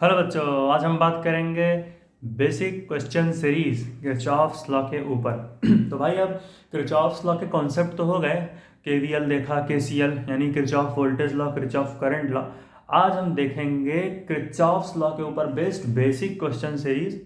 Hello बच्चों, आज हम बात करेंगे basic question series Kirchhoff's law के ऊपर। तो भाई अब किरचॉफ्स लॉ के कॉन्सेप्ट तो हो गए। केवीएल देखा, केसीएल यानी Kirchhoff voltage law, Kirchhoff current law. आज हम देखेंगे किरचॉफ्स लॉ के ऊपर बेस्ड बेसिक क्वेश्चन सीरीज।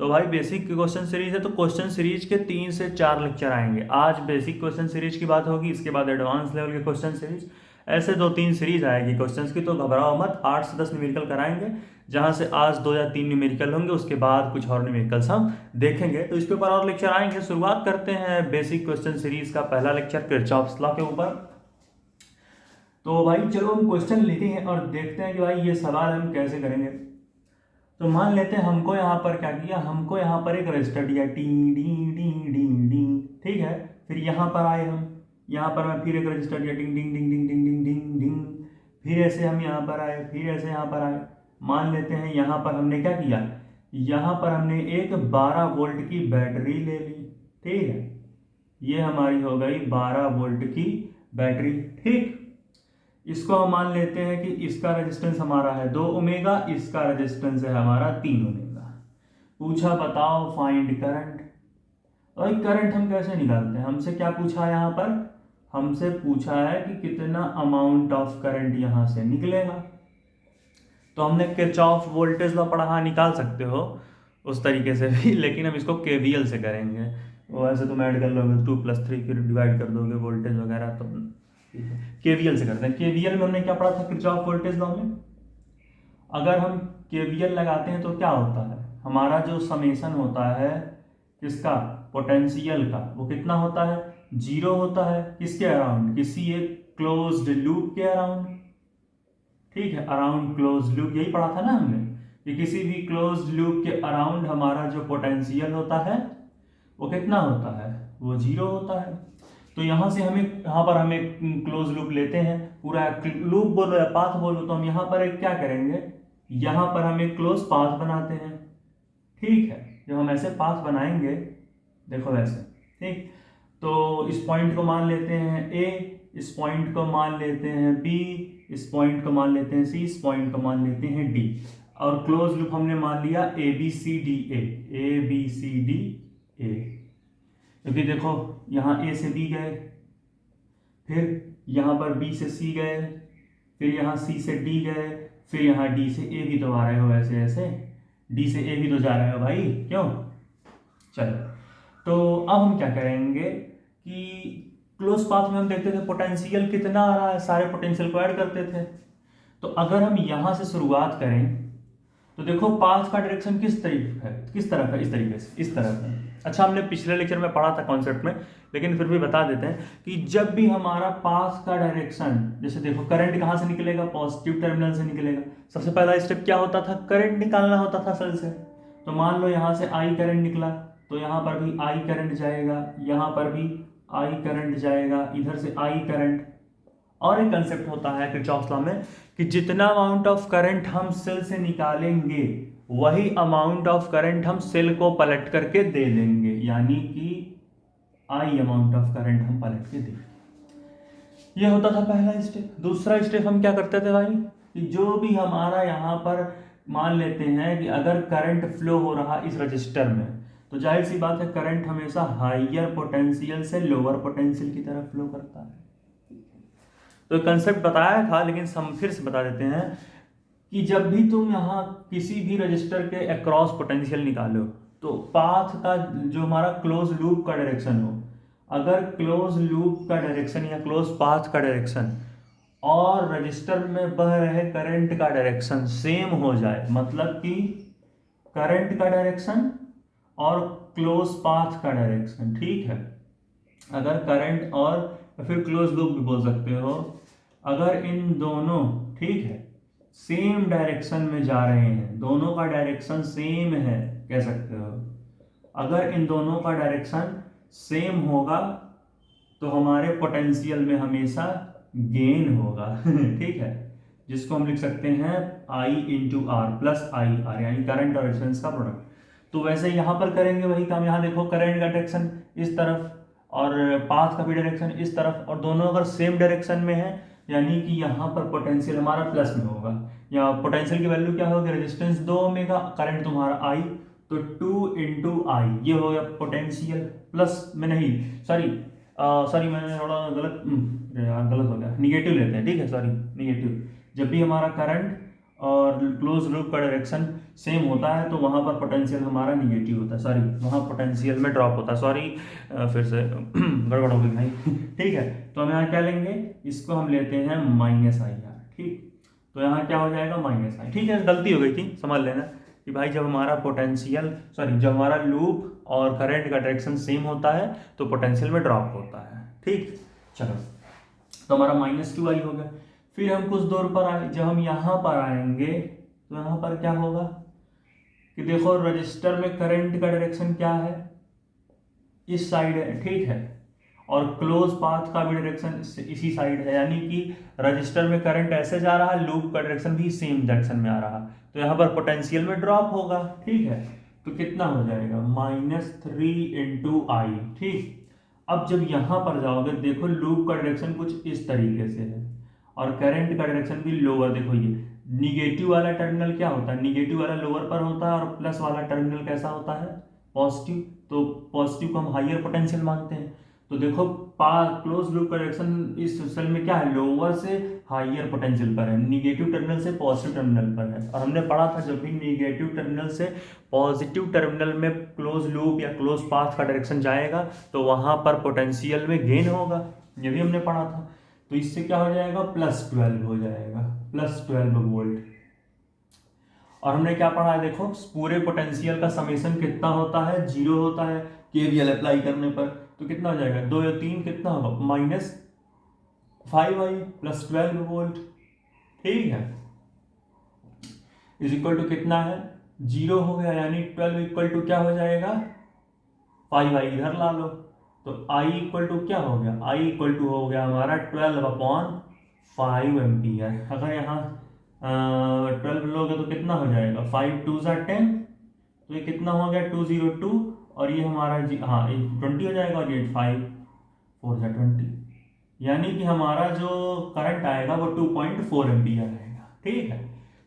तो भाई बेसिक क्वेश्चन सीरीज है तो क्वेश्चन सीरीज के 3 से 4 लेक्चर आएंगे। आज बेसिक क्वेश्चन सीरीज की बात होगी, इसके बाद एडवांस लेवल के क्वेश्चन सीरीज, ऐसे 2-3 सीरीज आएगी क्वेश्चंस की। तो घबराओ मत, 8 से 10 न्यूमेरिकल कराएंगे, जहां से आज 2 या 3 न्यूमेरिकल होंगे, उसके बाद कुछ और न्यूमेरिकल्स हम देखेंगे। तो इसके ऊपर और लेक्चर आएंगे। शुरुआत करते हैं बेसिक क्वेश्चन सीरीज का पहला लेक्चर किरचॉफ्स लॉ के ऊपर। तो भाई चलो हम क्वेश्चन लेते हैं और देखते हैं कि भाई ये सवाल हम कैसे करेंगे। तो मान लेते हैं हमको यहाँ पर क्या किया, हमको यहाँ पर एक रजिस्टर दिया T D D D D, ठीक है। फिर यहाँ पर आए हम, यहाँ पर मैं फिर एक रजिस्टर दिया डिंग डिंग डिंग डिंग डिंग डिंग डिंग डिंग। फिर ऐसे हम यहाँ पर आए, फिर ऐसे यहाँ पर आए। मान लेते हैं यहाँ पर हमने क्या किया, यहाँ पर हमने एक 12 वोल्ट की बैटरी ले ली, ठीक है। ये हमारी हो गई 12 वोल्ट की बैटरी, ठीक। इसको हम मान लेते हैं कि इसका रेजिस्टेंस हमारा है 2 ओमेगा, इसका रेजिस्टेंस है हमारा 3 ओमेगा। पूछा बताओ फाइंड करंट। और करंट हम कैसे निकालते हैं, हमसे क्या पूछा है यहाँ पर, हमसे पूछा है कि कितना अमाउंट ऑफ करंट यहाँ से निकलेगा। तो हमने किरचॉफ वोल्टेज लॉ पढ़ा, हाँ निकाल सकते हो उस तरीके से भी, लेकिन हम इसको केवीएल से करेंगे। वो ऐसे तुम ऐड कर लोगे 2 + 3, फिर डिवाइड कर दोगे वोल्टेज वगैरह, तो केवीएल से करते हैं। केवीएल में हमने क्या पढ़ा था किरचॉफ वोल्टेज लॉ में, अगर हम केवीएल लगाते हैं तो क्या होता है, हमारा जो समेशन होता है किसका, पोटेंशियल का, वो कितना होता है, 0 होता है। किसके अराउंड, किसी एक क्लोज्ड लूप के अराउंड, ठीक है। अराउंड क्लोज्ड लूप, यही पढ़ा था ना हमने कि किसी भी क्लोज्ड लूप के अराउंड हमारा जो पोटेंशियल होता है वो कितना होता है, वो 0 होता है। तो यहाँ से हमें, यहाँ पर हमें क्लोज लूप लेते हैं, पूरा लूप बोलो या पाथ बोलो, तो हम यहाँ पर एक क्या करेंगे, यहाँ पर हम एक क्लोज पाथ बनाते हैं, ठीक है। जब हम ऐसे पाथ बनाएंगे, देखो ऐसे, ठीक। तो इस पॉइंट को मान लेते हैं ए, इस पॉइंट को मान लेते हैं बी, इस पॉइंट को मान लेते हैं सी, इस पॉइंट को मान लेते हैं डी। और क्लोज लूप हमने मान लिया A B C D A, A B C D A. क्योंकि देखो यहाँ ए से बी गए, फिर यहाँ पर बी से सी गए, फिर यहाँ सी से डी गए, फिर यहाँ डी से ए भी तो आ रहे हो, ऐसे ऐसे डी से ए भी तो जा रहे हो भाई, क्यों। चलो, तो अब हम क्या करेंगे कि क्लोज पाथ में हम देखते थे पोटेंशियल कितना आ रहा है, सारे पोटेंशियल को ऐड करते थे। तो अगर हम यहाँ से शुरुआत करें तो देखो पाथ का डायरेक्शन किस तरफ है, इस तरीके से, इस तरफ है। अच्छा, हमने पिछले लेक्चर में पढ़ा था कॉन्सेप्ट में, लेकिन फिर भी बता देते हैं कि जब भी हमारा पाथ का डायरेक्शन, जैसे देखो करंट कहाँ से निकलेगा, पॉजिटिव टर्मिनल से निकलेगा। सबसे पहला स्टेप क्या होता था, करंट निकालना होता था सेल से। तो मान लो यहाँ से आई करंट निकला, तो यहाँ पर भी आई करंट जाएगा, यहाँ पर भी आई करंट जाएगा, इधर से आई करंट। और एक कंसेप्ट होता है किरचॉफ्स लॉ में कि जितना अमाउंट ऑफ करंट हम सेल से निकालेंगे, वही अमाउंट ऑफ करंट हम सेल को पलट करके दे देंगे, यानी कि आई अमाउंट ऑफ करंट हम पलट के देंगे। ये होता था पहला स्टेप। दूसरा स्टेप हम क्या करते थे भाई, कि जो भी हमारा यहाँ पर मान लेते हैं कि अगर करंट फ्लो हो रहा इस रजिस्टर में, तो जाहिर सी बात है करंट हमेशा हाइयर पोटेंशियल से लोअर पोटेंशियल की तरफ फ्लो करता है। तो कंसेप्ट बताया था, लेकिन हम फिर से बता देते हैं कि जब भी तुम यहाँ किसी भी रजिस्टर के अक्रॉस पोटेंशियल निकालो, तो पाथ का जो हमारा क्लोज लूप का डायरेक्शन हो, अगर क्लोज लूप का डायरेक्शन या क्लोज पाथ का डायरेक्शन और रजिस्टर में बह रहे करंट का डायरेक्शन सेम हो जाए, मतलब कि करंट का डायरेक्शन और क्लोज पाथ का डायरेक्शन, ठीक है। अगर करंट और फिर क्लोज लूप भी बोल सकते हो, अगर इन दोनों, ठीक है, सेम डायरेक्शन में जा रहे हैं, दोनों का डायरेक्शन सेम है कह सकते हो, अगर इन दोनों का डायरेक्शन सेम होगा तो हमारे पोटेंशियल में हमेशा गेन होगा ठीक है, जिसको हम लिख सकते हैं I × R plus I R, यानी करंट और रेजिस्टेंस का प्रोडक्ट। तो वैसे यहाँ पर करेंगे वही काम, यहाँ देखो करंट का डायरेक्शन इस तरफ और पाथ का भी डायरेक्शन इस तरफ, और दोनों अगर सेम डायरेक्शन में है यानी कि यहाँ पर पोटेंशियल हमारा प्लस में होगा, या पोटेंशियल की वैल्यू क्या होगी, रेजिस्टेंस 2 ओमेगा, करंट तुम्हारा आई, तो 2 इंटू आई, ये हो गया पोटेंशियल प्लस में नहीं, सॉरी मैंने थोड़ा गलत यार गलत हो गया, निगेटिव लेते हैं, ठीक है, सॉरी निगेटिव। जब भी हमारा करंट और क्लोज लूप का डायरेक्शन सेम होता है तो वहाँ पर पोटेंशियल हमारा निगेटिव होता है, सॉरी वहाँ पोटेंशियल में ड्रॉप होता है, सॉरी फिर से गड़बड़ हो गई भाई ठीक है, तो हम यहाँ क्या लेंगे, इसको हम लेते हैं माइनस आई आर, ठीक, तो यहाँ क्या हो जाएगा माइनस आई, ठीक है, गलती हो गई थी, समझ लेना कि भाई जब हमारा जब हमारा लूप और करंट का डायरेक्शन सेम होता है तो पोटेंशियल में ड्रॉप होता है, ठीक। चलो, तो हमारा माइनस क्यू आई हो गया। फिर हम कुछ दूर पर आए, जब हम यहाँ पर आएंगे तो यहाँ पर क्या होगा कि देखो रजिस्टर में करंट का डायरेक्शन क्या है, इस साइड है, ठीक है, और क्लोज पाथ का भी डायरेक्शन इसी साइड है, यानी कि रजिस्टर में करंट ऐसे जा रहा है, लूप का डायरेक्शन भी सेम डायरेक्शन में आ रहा, तो यहाँ पर पोटेंशियल में ड्रॉप होगा, ठीक है, तो कितना हो जाएगा -3 इंटू आई, ठीक। अब जब यहाँ पर जाओगे देखो लूप का डायरेक्शन कुछ इस तरीके से है और करंट का डायरेक्शन भी लोअर, देखो ये निगेटिव वाला टर्मिनल क्या होता है, निगेटिव वाला लोअर पर होता है और प्लस वाला टर्मिनल कैसा होता है, पॉजिटिव, तो पॉजिटिव को हम हाइयर पोटेंशियल मानते हैं, तो देखो क्लोज लूप का डायरेक्शन इस सेल में क्या है, लोअर से हाइयर पोटेंशियल पर है, निगेटिव टर्मिनल से पॉजिटिव टर्मिनल पर है, और हमने पढ़ा था जब भी निगेटिव टर्मिनल से पॉजिटिव टर्मिनल में क्लोज लूप या क्लोज पाथ का डायरेक्शन जाएगा तो वहां पर पोटेंशियल में गेन होगा, ये भी हमने पढ़ा था, तो इससे क्या हो जाएगा +12 हो जाएगा, +12 वोल्ट। और हमने क्या पढ़ा है देखो, पूरे पोटेंशियल का समेशन कितना होता है, 0 होता है, केवीएल अप्लाई करने पर, तो कितना हो जाएगा 2 या 3 कितना होगा -5i +12 वोल्ट, ठीक है, इज इक्वल टू कितना है 0 हो गया, यानी 12 इक्वल टू क्या हो जाएगा 5i इधर ला लो, तो I इक्वल टू क्या हो गया, I इक्वल टू हो गया हमारा 12/5 एम्पियर। अगर यहाँ 12 लोगे तो कितना हो जाएगा 5 2 10, तो ये कितना हो गया 202, और ये हमारा हाँ 20 हो जाएगा, और ये 5 4 20, यानी कि हमारा जो करंट आएगा वो 2.4 एम्पियर आएगा, ठीक है।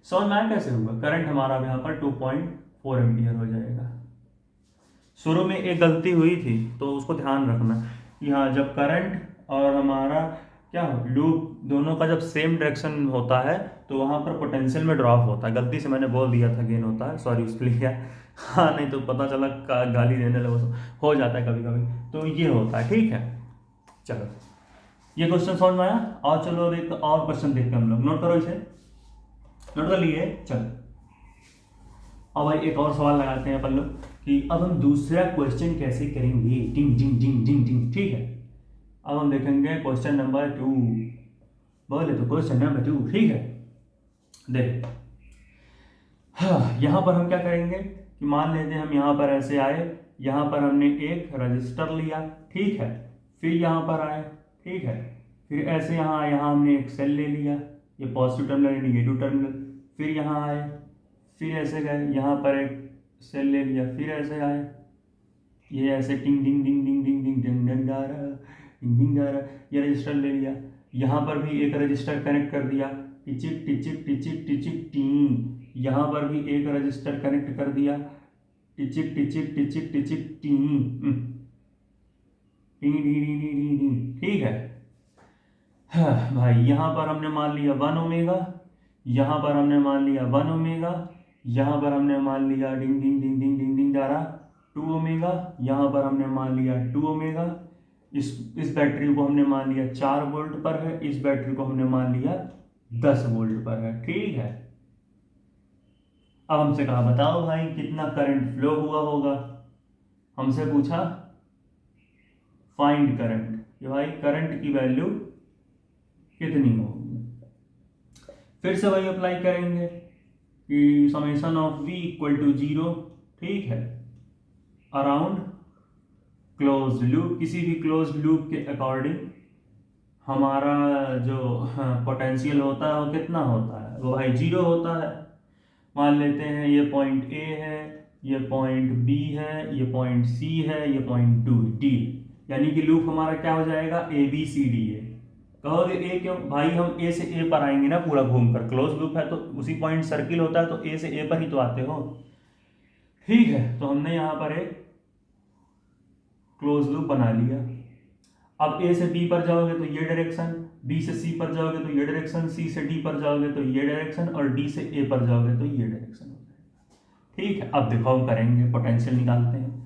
समझ में आया कैसे हुआ, करंट हमारा यहाँ पर 2.4 एम्पियर हो जाएगा। शुरू में एक गलती हुई थी तो उसको ध्यान रखना कि हाँ जब करंट और हमारा क्या लूप दोनों का जब सेम डायरेक्शन होता है तो वहाँ पर पोटेंशियल में ड्रॉप होता है, गलती से मैंने बोल दिया था गेन होता है, सॉरी उसके लिए हाँ, नहीं तो पता चला गाली देने लगे, हो जाता है कभी कभी, तो ये होता है, ठीक है। चलो ये क्वेश्चन समझ में आया, और चलो अब एक और क्वेश्चन देखते हैं हम लोग, नोट करो इसे, नोट कर लिए, चलो अब भाई एक और सवाल लगाते हैं अपन लोग कि अब हम दूसरा क्वेश्चन कैसे करेंगे, टिंग टिंग टिंग टिंग टिंग, ठीक है। अब हम देखेंगे क्वेश्चन नंबर 2, बोले तो क्वेश्चन नंबर 2, ठीक है। देख हाँ, यहाँ पर हम क्या करेंगे कि मान लेते हैं हम यहाँ पर ऐसे आए, यहाँ पर हमने एक रजिस्टर लिया, ठीक है, फिर यहाँ पर आए, ठीक है, फिर ऐसे यहाँ हमने एक सेल ले लिया, ये पॉजिटिव टर्मिनल निगेटिव टर्मिनल, फिर यहाँ आए, फिर ऐसे गए, यहाँ पर एक सेल ले लिया, फिर ऐसे आए, ये ऐसे टिंग टिंग टिंग टिंग टिंग टिंग टिंग टिंग जा रहा, टिंग टिंग जा रहा, ये रजिस्टर ले लिया, यहाँ पर भी एक रजिस्टर कनेक्ट कर दिया, टिचिक टिचिक टिचिक टिचिक टिंग, यहाँ पर भी एक रजिस्टर कनेक्ट कर दिया, टिचिक टिचिक टिचिक टिचिक टिंग टिंग टिंग, ठीक है। हाँ भाई यहाँ पर हमने मान लिया 1 ओमेगा, यहाँ पर हमने मान लिया 1 ओमेगा, यहाँ पर हमने मान लिया डिंग डिंग डिंग डिंग डिंग डिंग जा रहा 2 ओमेगा, यहाँ पर हमने मान लिया 2 ओमेगा, इस बैटरी को हमने मान लिया 4 वोल्ट पर है, इस बैटरी को हमने मान लिया 10 वोल्ट पर है, ठीक है। अब हमसे कहा बताओ भाई कितना करंट फ्लो हुआ होगा, हमसे पूछा फाइंड करंट, कि भाई करंट की वैल्यू कितनी होगी। फिर से वही अप्लाई करेंगे कि summation of V equal to 0, ठीक है, अराउंड क्लोज लूप, किसी भी क्लोज लूप के अकॉर्डिंग हमारा जो पोटेंशियल होता है वो कितना होता है, वो भाई 0 होता है। मान लेते हैं ये पॉइंट A है, ये पॉइंट B है, ये पॉइंट C है, ये पॉइंट D, यानी कि लूप हमारा क्या हो जाएगा ABCD है, कहोगे ए क्यों भाई, हम ए से ए पर आएंगे ना पूरा घूमकर, क्लोज लूप है तो उसी पॉइंट सर्किल होता है, तो ए से ए पर ही तो आते हो। ठीक है, तो हमने यहाँ पर एक क्लोज लूप बना लिया। अब ए से बी पर जाओगे तो ये डायरेक्शन, बी से सी पर जाओगे तो ये डायरेक्शन, सी से डी पर जाओगे तो ये डायरेक्शन, और डी से ए पर जाओगे तो ये डायरेक्शन हो जाएगा। ठीक है, अब देखो हम करेंगे, पोटेंशियल निकालते हैं।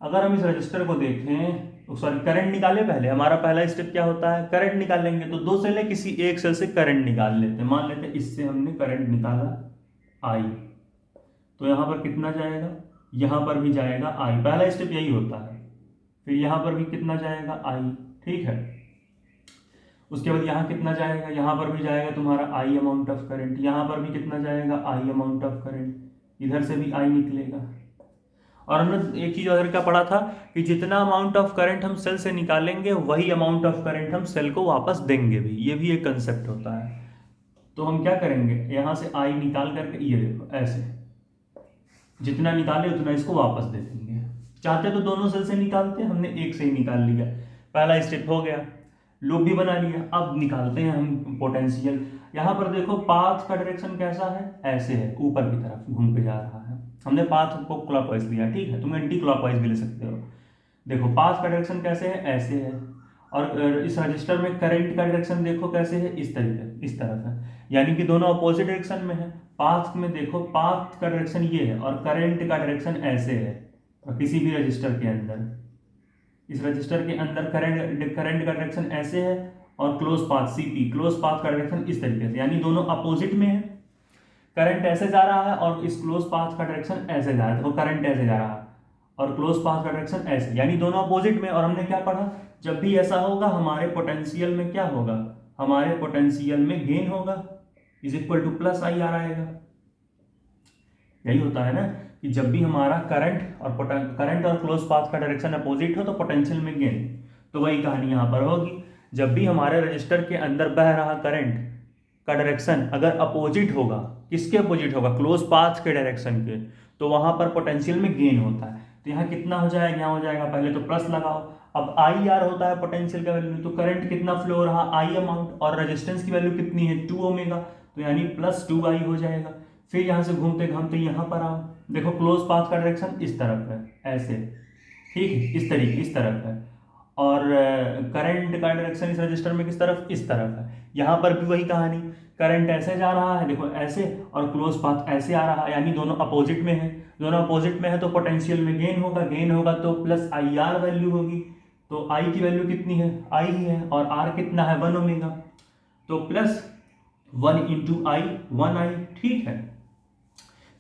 अगर हम इस रजिस्टर को देखें, सॉरी करंट निकाले पहले, हमारा पहला स्टेप क्या होता है, करंट निकालेंगे। तो दो सेल है, किसी एक सेल से करंट निकाल लेते हैं। मान लेते हैं इससे हमने करंट निकाला आई, तो यहाँ पर कितना जाएगा, यहाँ पर भी जाएगा आई, पहला स्टेप यही होता है। फिर यहाँ पर भी कितना जाएगा आई, ठीक है। उसके बाद यहाँ कितना जाएगा, यहाँ पर भी जाएगा तुम्हारा आई अमाउंट ऑफ करंट, यहाँ पर भी कितना जाएगा आई अमाउंट ऑफ करंट, इधर से भी आई निकलेगा। और हमने एक चीज अगर क्या पढ़ा था कि जितना अमाउंट ऑफ करंट हम सेल से निकालेंगे वही अमाउंट ऑफ करंट हम सेल को वापस देंगे भी, ये भी एक कंसेप्ट होता है। तो हम क्या करेंगे, यहाँ से आई निकाल करके ये देखो ऐसे, जितना निकाले उतना इसको वापस दे देंगे। चाहते तो दोनों सेल से निकालते हैं, हमने एक से ही निकाल लिया, पहला स्टेप हो गया, लूप भी बना लिया। अब निकालते हैं हम पोटेंशियल। यहाँ पर देखो पाथ का डायरेक्शन कैसा है, ऐसे है, ऊपर की तरफ घूम के जा रहा है। हमने पाथ को क्लॉकवाइज लिया, ठीक है, तुम एंटी क्लॉकवाइज भी ले सकते हो। देखो पाथ का डायरेक्शन कैसे है, ऐसे है। और इस रजिस्टर में करंट का डायरेक्शन देखो कैसे है, इस तरीके, इस तरफ है, यानी कि दोनों अपोजिट डायरेक्शन में है। पाथ में देखो, पाथ का डायरेक्शन ये है और करंट का डायरेक्शन ऐसे है। और किसी भी रजिस्टर के अंदर, इस रजिस्टर के अंदर करंट का डायरेक्शन ऐसे है, और close path CP, close path का डायरेक्शन इस तरीके से, यानी दोनों अपोजिट में है। करंट ऐसे जा रहा है और इस क्लोज पाथ का डायरेक्शन ऐसे जा रहा है, तो करंट ऐसे जा रहा है और क्लोज पाथ का डायरेक्शन ऐसे, यानी दोनों अपोजिट में। और हमने क्या पढ़ा, जब भी ऐसा होगा हमारे पोटेंशियल में क्या होगा, हमारे पोटेंशियल में गेन होगा, is equal two plus I R आएगा। यही होता है ना कि जब भी हमारा करंट और क्लोज पाथ का डायरेक्शन अपोजिट हो तो पोटेंशियल में गेन। तो वही कहानी यहाँ पर होगी, जब भी हमारे रजिस्टर के अंदर बह रहा करंट का डायरेक्शन अगर अपोजिट होगा, किसके अपोजिट होगा, क्लोज पाथ के डायरेक्शन के, तो वहां पर पोटेंशियल में गेन होता है। तो यहाँ कितना हो जाएगा, यहाँ हो जाएगा, पहले तो प्लस लगाओ। अब आई आर होता है पोटेंशियल का वैल्यू, तो करंट कितना फ्लो हो रहा, आई अमाउंट, और रेजिस्टेंस की वैल्यू कितनी है, 2 ओमेगा, तो यानी प्लस 2 आई हो जाएगा। फिर यहाँ से घूमते घूमते यहाँ पर आओ, देखो क्लोज पाथ का डायरेक्शन इस तरफ है, ऐसे, ठीक है, इस तरीके, इस तरफ है। और करंट का डायरेक्शन इस रजिस्टर में किस तरफ, इस तरफ है। यहाँ पर भी वही कहानी, करंट ऐसे जा रहा है, देखो ऐसे, और क्लोज पाथ ऐसे आ रहा है, यानी दोनों अपोजिट में है। दोनों अपोजिट में है तो पोटेंशियल में गेन होगा, गेन होगा तो प्लस आई आर वैल्यू होगी। तो आई की वैल्यू कितनी है, आई ही है, और आर कितना है, 1 ओमेगा, तो प्लस 1 इंटू आई, 1 आई, ठीक है।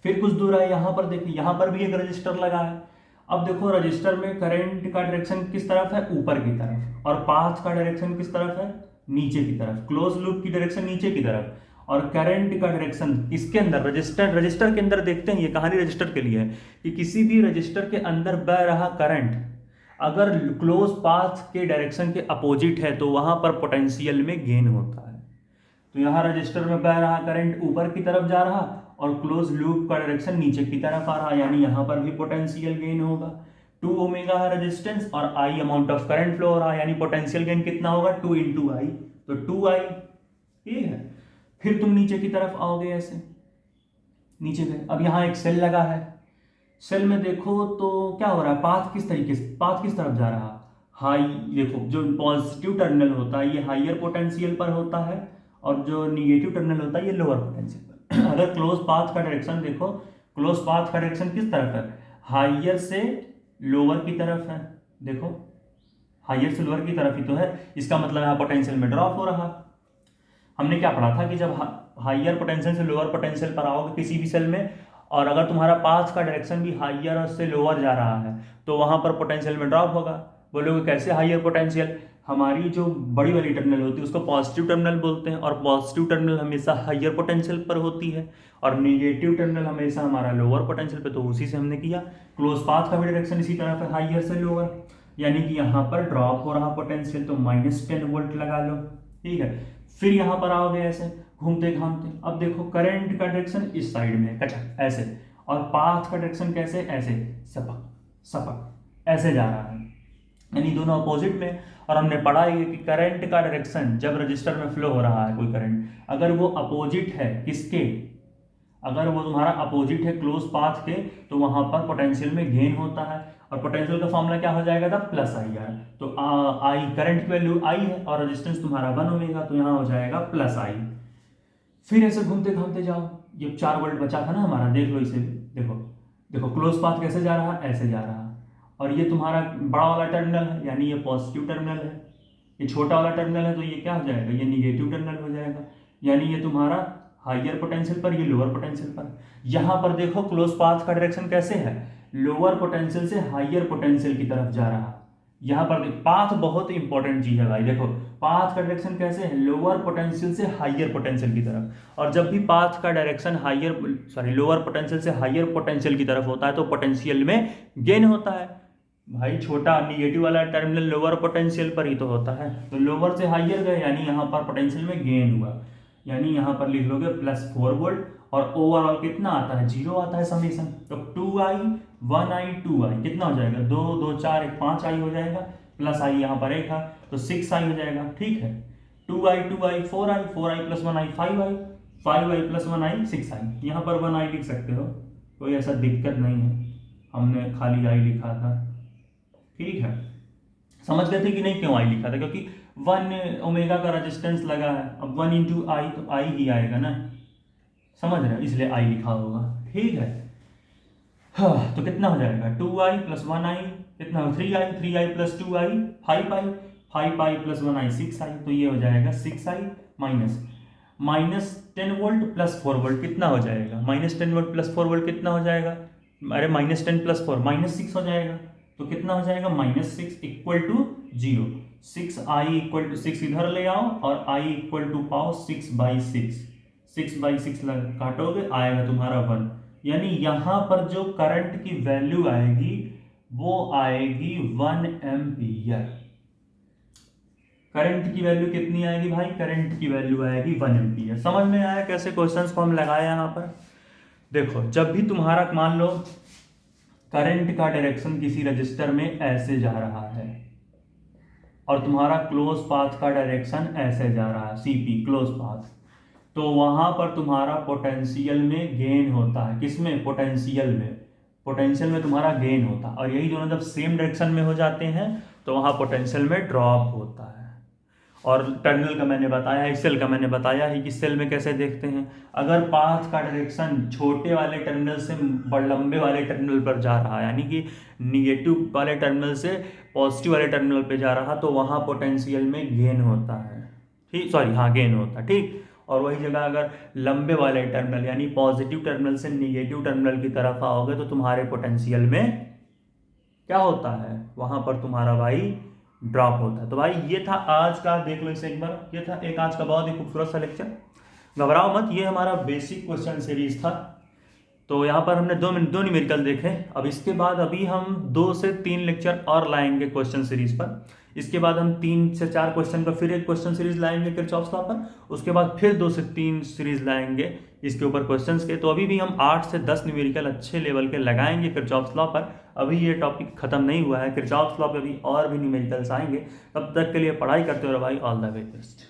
फिर कुछ दूर है, यहाँ पर देखिए, यहाँ पर भी एक रजिस्टर लगा है। अब देखो रजिस्टर में करंट का डायरेक्शन किस तरफ है, ऊपर की तरफ, और पाथ का डायरेक्शन किस तरफ है, नीचे की तरफ, क्लोज लूप की डायरेक्शन नीचे की तरफ, और करंट का डायरेक्शन इसके अंदर रजिस्टर के अंदर देखते हैं, ये कहानी रजिस्टर के लिए है कि किसी भी रजिस्टर के अंदर बह रहा करंट अगर क्लोज पाथ के डायरेक्शन के अपोजिट है तो वहां पर पोटेंशियल में गेन होता है। तो यहाँ रजिस्टर में बह रहा करंट ऊपर की तरफ जा रहा और क्लोज लूप का डायरेक्शन नीचे की तरफ आ रहा, यानी यहाँ पर भी पोटेंशियल गेन होगा। 2 ओमेगा है रेजिस्टेंस और आई अमाउंट ऑफ करंट फ्लो हो रहा है, यानी पोटेंशियल गेन कितना होगा, 2 इंटू आई, तो 2 आई, ठीक है। फिर तुम नीचे की तरफ आओगे, ऐसे नीचे गए। अब यहाँ एक सेल लगा है, सेल में देखो तो क्या हो रहा है, पाथ किस तरीके से, पाथ किस तरफ जा रहा है, हाई, देखो जो पॉजिटिव टर्मिनल होता है ये हाइयर पोटेंशियल पर होता है, और जो निगेटिव टर्मिनल होता है ये लोअर पोटेंशियल पर। अगर क्लोज पाथ का डायरेक्शन देखो, क्लोज पाथ का डायरेक्शन किस तरफ है, हाइयर से लोअर की तरफ है, देखो हाइयर से लोअर की तरफ ही तो है, इसका मतलब यहाँ पोटेंशियल में ड्रॉप हो रहा। हमने क्या पढ़ा था कि जब हाइयर पोटेंशियल से लोअर पोटेंशियल पर आओगे किसी भी सेल में, और अगर तुम्हारा पाथ का डायरेक्शन भी हाइयर से लोअर जा रहा है तो वहां पर पोटेंशियल में ड्रॉप होगा। बोलोगे कैसे हाइयर पोटेंशियल, हमारी जो बड़ी वाली टर्मिनल होती है उसको पॉजिटिव टर्मिनल बोलते हैं, और पॉजिटिव टर्मिनल हमेशा हाइयर पोटेंशियल पर होती है, और निगेटिव टर्मिनल हमेशा हमारा लोअर पोटेंशियल पर। तो उसी से हमने किया, क्लोज पाथ का भी डायरेक्शन इसी तरफ है, हाइयर से लोअर, यानी कि यहाँ पर ड्रॉप हो रहा पोटेंशियल, तो -10 वोल्ट लगा लो, ठीक है। फिर यहाँ पर आओगे ऐसे घूमते घामते, अब देखो करंट का डायरेक्शन इस साइड में कचक ऐसे, और पाथ का डायरेक्शन कैसे, ऐसे सपक सपक ऐसे जा रहा है, यानी दोनों अपोजिट में। और हमने पढ़ा है कि करंट का डायरेक्शन जब रजिस्टर में फ्लो हो रहा है कोई करंट, अगर वो अपोजिट है किसके, अगर वो तुम्हारा अपोजिट है क्लोज पाथ के, तो वहां पर पोटेंशियल में गेन होता है। और पोटेंशियल का फॉर्मूला क्या हो जाएगा था, प्लस आई आर। तो आई करंट की वैल्यू आई है और रेजिस्टेंस तुम्हारा 1 ओमेगा, तो यहाँ हो जाएगा प्लस आई। फिर ऐसे घूमते घूमते जाओ, ये 4 वोल्ट बचा था ना हमारा, देख लो इसे, देखो देखो क्लोज पाथ कैसे जा रहा है, ऐसे जा रहा है। और ये तुम्हारा बड़ा वाला टर्मिनल है, यानी ये पॉजिटिव टर्मिनल है। ये छोटा वाला टर्मिनल है, तो ये क्या हो जाएगा, ये निगेटिव टर्मिनल हो जाएगा। यानी ये तुम्हारा हायर पोटेंशियल पर, ये लोअर पोटेंशियल पर। यहां पर देखो क्लोज पाथ का डायरेक्शन कैसे है, लोअर पोटेंशियल से हायर पोटेंशियल की तरफ जा रहा। यहां पर पाथ बहुत इंपॉर्टेंट चीज है भाई, देखो पाथ का डायरेक्शन कैसे है, लोअर पोटेंशियल से हायर पोटेंशियल की तरफ। और जब भी पाथ का डायरेक्शन लोअर पोटेंशियल से हायर पोटेंशियल की तरफ होता है तो पोटेंशियल में गेन होता है। भाई छोटा निगेटिव वाला टर्मिनल लोअर पोटेंशियल पर ही तो होता है, तो लोअर से हायर गए यानी यहाँ पर पोटेंशियल में गेन हुआ। यानी यहाँ पर लिख लोगे +4 वोल्ट, और ओवरऑल कितना आता है, 0 आता है समीशन। तो 2i 1i 2i कितना हो जाएगा, 2 2 4 1 5i हो जाएगा, प्लस आई यहाँ पर 1 है तो 6i हो जाएगा। ठीक है, 2i 2i 4i 4i + 1i 5i 5i + 1i 6i। यहाँ पर 1i लिख सकते हो, कोई ऐसा दिक्कत नहीं है, हमने खाली i लिखा था। ठीक है, समझ गए थे कि नहीं क्यों आई लिखा था, क्योंकि 1 ओमेगा का रेजिस्टेंस लगा है, अब 1 × आई तो आई ही आएगा ना, समझ रहे हो, इसलिए आई लिखा होगा। ठीक है, हाँ, तो कितना हो जाएगा, 2i + 1i कितना, 3i 3i + 2i 5i 5i + 1i 6i, तो ये हो जाएगा 6i -10 वोल्ट +4 वोल्ट कितना हो जाएगा, -10 वोल्ट +4 वोल्ट कितना हो जाएगा, अरे -10 + 4 -6 हो जाएगा। तो कितना हो जाएगा, -6 = 0। 6i = 6 इधर ले आओ और i = पाओ 6/6, 6/6 काटोगे आएगा तुम्हारा 1। यानी यहां पर जो करंट की वैल्यू आएगी वो आएगी 1 एम्पियर। करंट की वैल्यू कितनी आएगी भाई, करंट की वैल्यू आएगी 1 एम्पियर। समझ में आया कैसे क्वेश्चंस को हम लगाए यहाँ पर। देखो जब भी तुम्हारा मान लो करंट का डायरेक्शन किसी रजिस्टर में ऐसे जा रहा है और तुम्हारा क्लोज पाथ का डायरेक्शन ऐसे जा रहा है, सीपी क्लोज पाथ, तो वहां पर तुम्हारा पोटेंशियल में गेन होता है, किसमें, पोटेंशियल में, पोटेंशियल में तुम्हारा गेन होता है। और यही दोनों जब सेम डायरेक्शन में हो जाते हैं तो वहां पोटेंशियल में ड्रॉप होता है। और टर्मिनल का मैंने बताया है, सेल का मैंने बताया है कि सेल में कैसे देखते हैं, अगर पाथ का डायरेक्शन छोटे वाले टर्मिनल से लंबे वाले टर्मिनल पर जा रहा है, यानी कि निगेटिव वाले टर्मिनल से पॉजिटिव वाले टर्मिनल पे जा रहा, तो वहाँ पोटेंशियल में गेन होता है। ठीक, गेन होता है। ठीक, और वही जगह अगर लंबे वाले टर्मिनल यानी पॉजिटिव टर्मिनल से निगेटिव टर्मिनल की तरफ आओगे तो तुम्हारे पोटेंशियल में क्या होता है, वहाँ पर तुम्हारा भाई ड्रॉप होता है। तो भाई ये था आज का, देख लो इसे एक बार, ये था एक आज का बहुत ही खूबसूरत सा लेक्चर। घबराओ मत, ये हमारा बेसिक क्वेश्चन सीरीज था। तो यहाँ पर हमने दो न्यूमेरिकल देखे। अब इसके बाद अभी हम 2 से 3 लेक्चर और लाएंगे क्वेश्चन सीरीज पर। इसके बाद हम 3 से 4 क्वेश्चन का फिर एक क्वेश्चन सीरीज लाएंगे किरचॉफ्स लॉ पर। उसके बाद फिर 2 से 3 सीरीज लाएंगे इसके ऊपर क्वेश्चंस के। तो अभी भी हम 8 से 10 न्यूमेरिकल अच्छे लेवल के लगाएंगे किरचॉफ्स लॉ पर। अभी ये टॉपिक खत्म नहीं हुआ है, किरचॉफ्स लॉ पे भी और भी न्यूमेरिकल्स आएंगे। तब तक के लिए पढ़ाई करते रहो भाई, ऑल द वेरी बेस्ट।